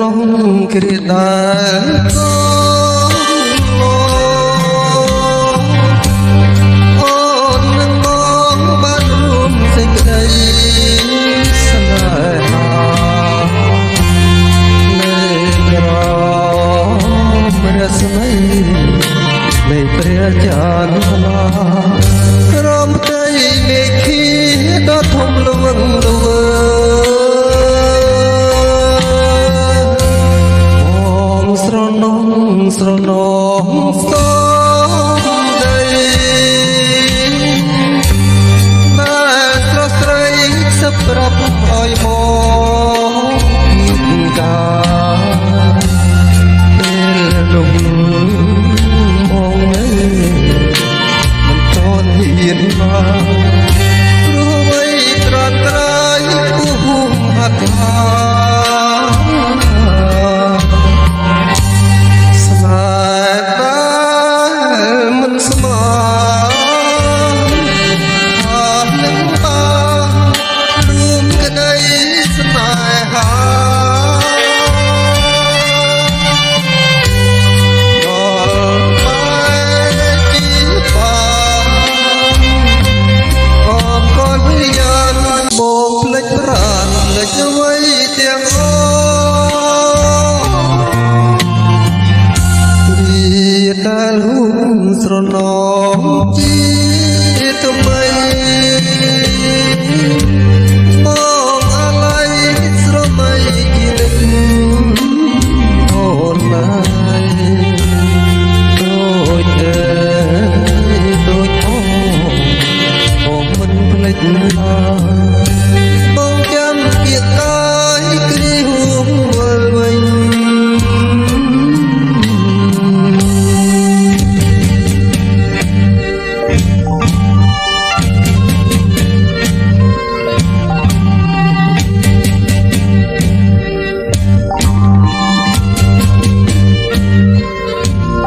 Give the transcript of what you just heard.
នងគ្រាដែលអូននឹងមកបានរួមសេចក្តីស្នេហានៅក្រមរស្មីនៃព្រះចន្ទនាក្រមផ្ទៃមេឃីដ៏ធំល្វឹងល្វើស្រណងស្រណងស្ទដីដែលស្រស់ស្រីសប្រាប់ឲ្យមកកាពេលនោះមកមិនតន់ហ៊ានមកព្រោះអ្វីត្រានត្រាយពុះហាត់ហាដែលរួមស្រណងជាថ្មីមកអាឡ័យស្រមៃគិលអូនណាយដូចទេដូចអូនមិនភ្លេច